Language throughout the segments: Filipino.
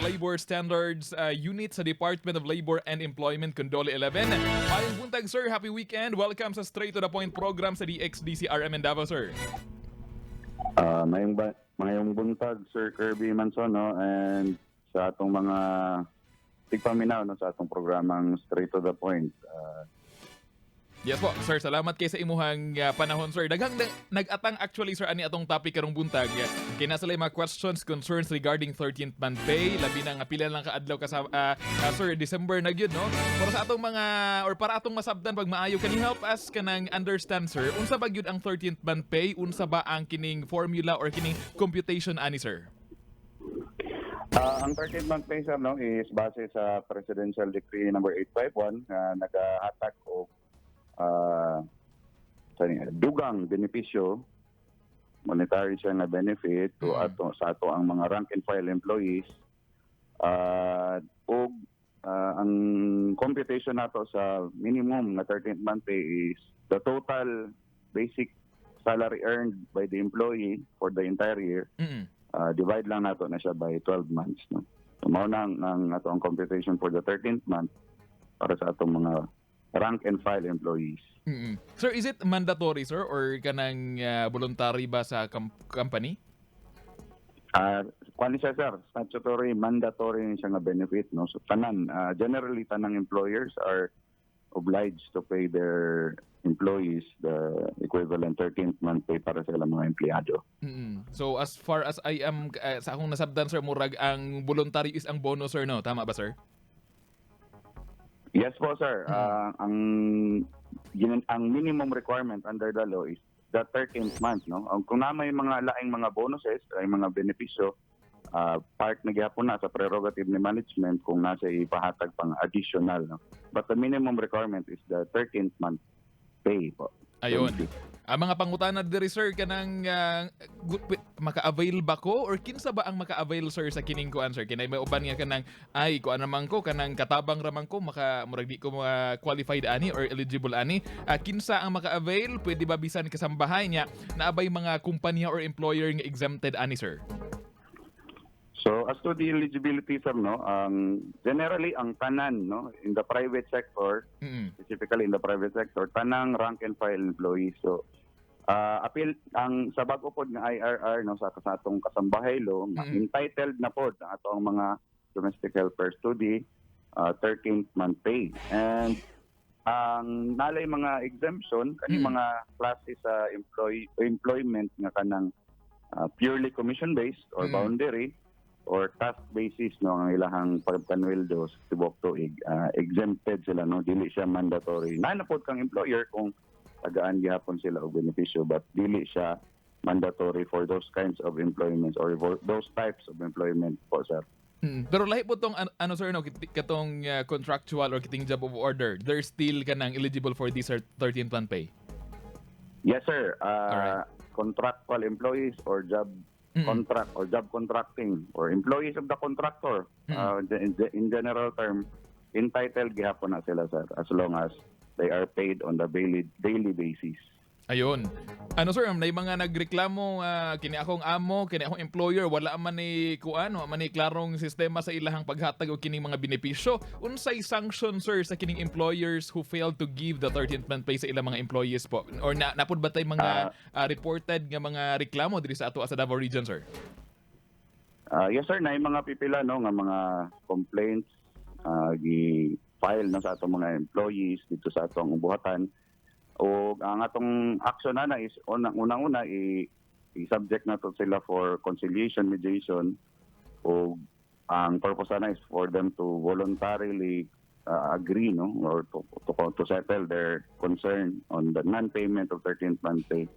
Labor Standards Unit sa Department of Labor and Employment kung DOLE-XI. Mayong buntag, sir. Happy weekend. Welcome sa Straight to the Point program sa DXDCRM in Davao, sir. Mayong buntag, Sir Kirby Manzon, no? And sa atong mga tigpaminaw, no? Sa atong programang Straight to the Point. Yes po, sir. Salamat kay sa imuhang panahon, sir. Daghang nag-atang actually, sir, ani atong topic karong buntag. Kay nasa lay mga questions, concerns regarding 13th month pay. Labi na nga pila lang kaadlaw ka sa, sir, December na gyud, no? Para sa atong mga, or para atong masabdan pag maayo, can you help us kanang understand, sir? Unsa ba gyud ang 13th month pay? Unsa ba ang kining formula or kining computation ani, sir? Ang 13th month pay, sir, no, is base sa Presidential Decree number 851 na nag-attack o dugang benepisyo, monetary siya na benefit to sa ato ang mga rank and file employees. Ang computation nato sa minimum na 13th month pay is the total basic salary earned by the employee for the entire year. Divide lang nato na siya by 12 months. No? So, mao na ang ato ang computation for the 13th month para sa atong mga rank and file employees. Sir, is it mandatory, sir, or kanang voluntary ba sa company? Kung siya, sir, statutory, mandatory siya nga benefit. No? So, generally, tanang employers are obliged to pay their employees the equivalent 13th month pay para sa ilang mga empleyado. So, as far as I am, sa akong nasabdan, sir, murag ang voluntary is ang bonus, sir, no? Tama ba, sir? Yes po, sir. Ang minimum requirement under the law is the 13th month, no? Kung na may mga laing mga bonuses, ay mga benepisyo, part na gyapon na sa prerogative ni management kung nasa ipahatag pang additional, no? But the minimum requirement is the 13th month pay po. Ayun. Ang mga pangutana diri, sir, kanang maka-avail ba ko or kinsa ba ang maka-avail, sir, sa kining kuan, sir? Kinay may uban nga kanang ay kuan naman ko kanang katabang raman ko murag di ko qualified ani or eligible ani. Kinsa ang maka-avail? Pwede ba bisan kasambahay niya naabay mga kumpanya or employer nga exempted ani, sir? So as to the eligibility, sir, no, generally ang tanan, no, in the private sector, specifically in the private sector, tanang rank and file employees. So appeal ang sa bag-o pod nga IRR, no, sa atong kasambahay law, entitled na pod ang atong mga domestic helpers to the 13th month pay. And ang nalay mga exemption kani mga klase sa employment nga kanang purely commission based or boundary or task basis, no, ang ilahang pagpanweldo sa tibok tuig, exempted sila, no, dili siya mandatory. Nanapod kang employer kung tagaan gihapon sila og benepisyo, but dili siya mandatory for those kinds of employments or for those types of employment po, sir. Pero lahi po tong ano, sir, no, katong contractual or kiting job of order, they're still kanang eligible for this 13th month pay? Yes, sir. Alright. Contractual employees or job contract or job contracting or employees of the contractor, in general term, entitled gihapon na sila, sir, as long as they are paid on the daily basis. Ayun. Ano, sir, may mga nagreklamo kini akong amo, kini akong employer, wala man ni kuano, man ni klarong sistema sa ilahang paghatag og kining mga benepisyo. Unsay sanction, sir, sa kining employers who failed to give the 13th month pay sa ilang mga employees po? Or napud ba tay mga reported nga mga reklamo diri sa ato sa Davao region, sir? Yes, sir, na mga pipila, no, nga mga complaints gi-file na sa atong mga employees dito sa atong buhatan. O ang atong action na is unang-una i-subject na to sila for conciliation, mediation, o ang purpose na is for them to voluntarily agree, no, or to settle their concern on the non-payment of 13th month pay.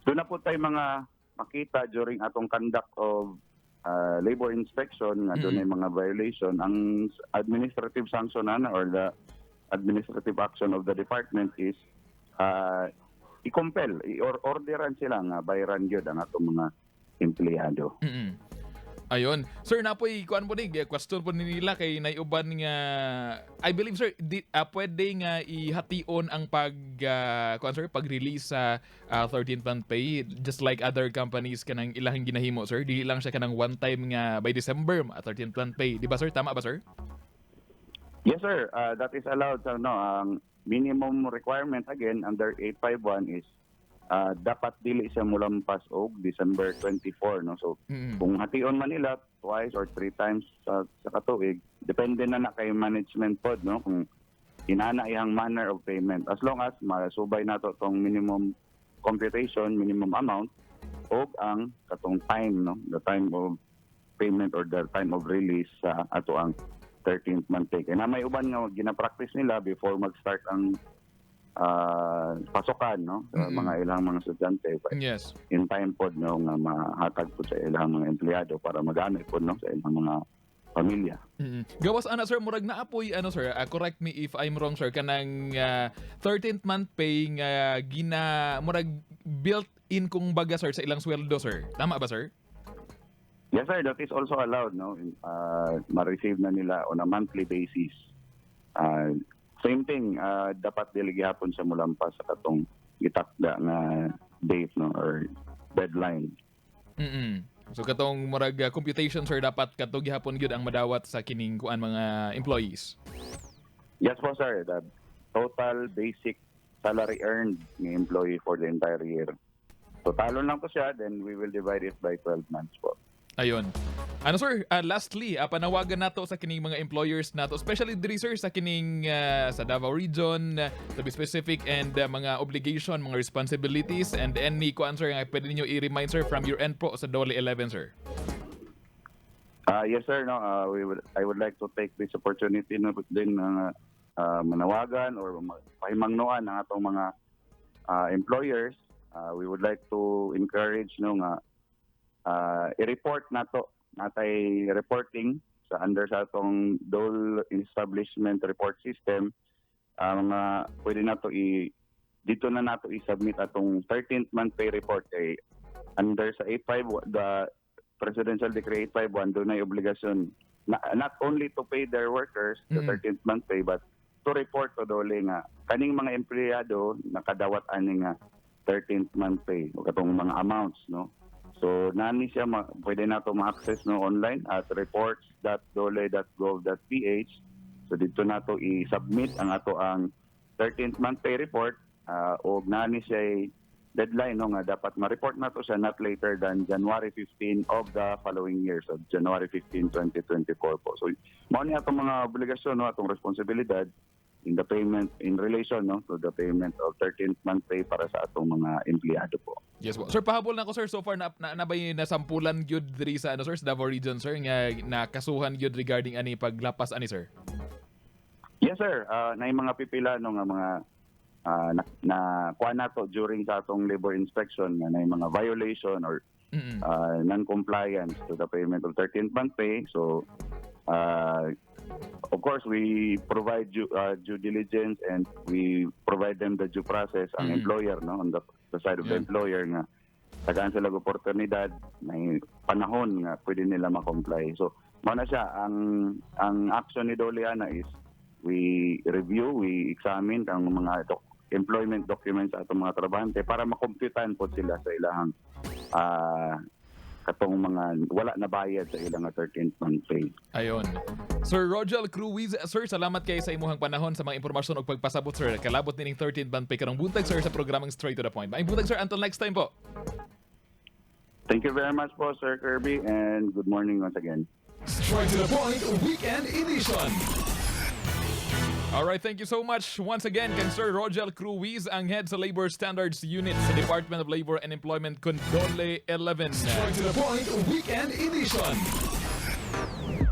Doon na po tayo mga makita during atong conduct of labor inspection nga doon ay mga violation. Ang administrative sanction na or the administrative action of the department is i-compel, i-orderan sila nga bayaran yun ang atong mga empleyado. Ayon. Sir, napoy kuan po ni question po nila kay naiuban nga I believe sir pwede nga ihation ang kuan sir pag-release sa 13th month pay just like other companies kanang ilahang ginahimo sir. Dili lang siya kanang one time nga by December 13th month pay. Di ba sir? Tama ba sir? Yes, sir. That is allowed. So, no, ang minimum requirement, again, under 851 is dapat dili siya mulampas og December 24. No? So, kung hation man nila twice or three times sa katuig, depende na kay management pod, no? Kung inana iyang manner of payment. As long as masubay nato tong minimum computation, minimum amount, o ang katong time, no? The time of payment or the time of release sa ato ang 13th month pay. Kaya na may uban nga gina-practice nila before mag-start ang pasukan, no? Sa mga ilang mga estudyante. Yes. In time pod, no, nga mahatag po sa ilang mga empleyado para magamit po, no, sa ilang mga pamilya. Gawas ana sir, murag naapoy sir, correct me if I'm wrong sir, kanang 13th month pay nga murag built in kung baga sir sa ilang sweldo sir. Tama ba sir? Yes, sir. That is also allowed, no? Ma-receive na nila on a monthly basis. Same thing, dapat dili gihapon sa mulampas sa katong itakda nga date, no, or deadline. So katong murag computation sir, dapat katong gihapon gyud ang madawat sa kining kuan mga employees. Yes po, sir. The total basic salary earned ng employee for the entire year. So talon lang po siya, then we will divide it by 12 months po. Ayon. Ano sir, lastly, panawagan nato sa kining mga employers nato, especially diri sir sa kining sa Davao region, to be specific, and mga obligation, mga responsibilities, and any kuan sir nga pwede niyo i-remind sir from your end po sa DOLE-XI sir. Yes, sir. No, I would like to take this opportunity na din manawagan or pahimangnuan ang atong mga employers. We would like to encourage, no, nga i-report natay reporting sa under sa atong DOLE establishment report system. Mga pwede nato dito na nato i-submit atong 13th month pay report kay under sa 851, the Presidential Decree 851, doon ay obligasyon not only to pay their workers the 13th month pay, but to report to DOLE nga kaning mga empleyado nakadawat ani nga 13th month pay o katong mga amounts, no. So nani siya pwede nato ma-access, no, online at reports.dole.gov.ph. So dito nato i-submit ang ato ang 13th month pay report, o nani siya deadline, no, nga dapat ma-report nato siya not later than January 15 of the following year, so January 15, 2024 po. So mao ni atong mga obligasyon, no, atong responsibilidad in the payment in relation, no, to the payment of 13th month pay para sa atong mga empleyado po. Yes po. Sir, pahabol na ko sir, so far na bay nasampulan gyud diri sa sir, sa Davao region sir nga nakasuhan gyud regarding ani paglapas ani sir? Yes, sir. Naay mga pipila, no, nga mga na kuha nato during sa atong labor inspection nga naay mga violation or non-compliance to the payment of 13th month pay. So of course, we provide due diligence and we provide them the due process ang employer, no, on the side of the employer nga tagaan sila og oportunidad, may panahon nga pwede nila ma-comply. So mao na siya ang action ni DOLE is we review, we examine ang mga employment documents sa atong mga trabahante para makomputan po sila sa ilang katong mga wala na bayad sa ilang 13th month pay. Ayon. Sir ROJELL CRUIZ, sir, salamat kay sa imuhang panahon sa mga impormasyon ug pagpasabot sir. Kalabot nining 13th month pay karong buntag sir sa programang Straight to the Point. Maayong buntag sir, until next time po. Thank you very much po, Sir Kirby, and good morning once again. Straight to the Point Weekend Edition. Alright, thank you so much once again kay Sir ROJELL CRUIZ, ang head sa Labor Standards Unit sa Department of Labor and Employment con DOLE-XI. Straight to the Point Weekend Edition.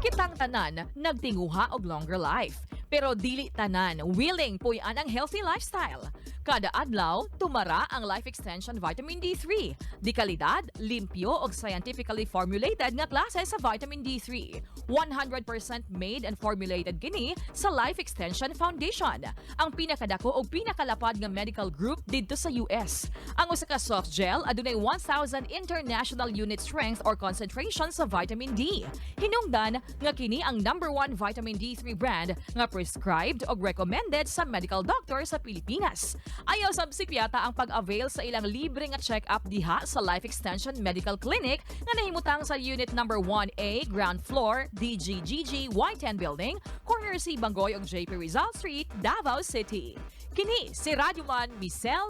Kitang tanan nagtinguha og longer life, pero dili tanan willing puy-an ang healthy lifestyle. Kada adlaw, tumara ang Life Extension Vitamin D3. Di kalidad, limpyo o scientifically formulated nga klase sa vitamin D3. 100% made and formulated kini sa Life Extension Foundation, ang pinakadako o pinakalapad nga medical group didto sa US. Ang usa ka soft gel adunay 1,000 international unit strength or concentration sa vitamin D. Hinungdan nga kini ang #1 vitamin D3 brand nga prescribed o recommended sa medical doctor sa Pilipinas. Ayaw sab piyata ang pag-avail sa ilang libre nga check-up diha sa Life Extension Medical Clinic nga nahimutang sa Unit number 1A, Ground Floor, DGGG Y10 Building, corner C Bangoy ug JP Rizal Street, Davao City. Kini si Radyoman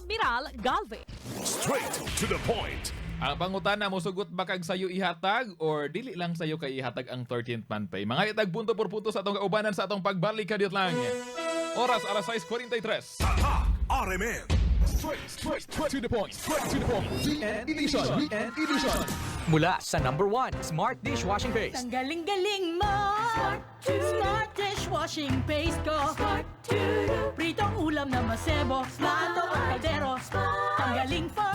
Miral Galvez. Straight to the point. Ang pangutana mo sugot ba kag sayo ihatag or dili lang sayo kay ihatag ang 13th month pay? Mga itag punto por punto sa atong kaubanan sa atong pagbalik kadiyot lang. Oras alas 6:43. RMN. Straight to the point. Straight to the point. Weekend edition. Weekend edition. Mula sa #1 Smart Dishwashing Paste. Ang galing-galing mo! Smart dishwashing paste ko! Pritong ulam na masebo, plato at kaldero. Ang galing po!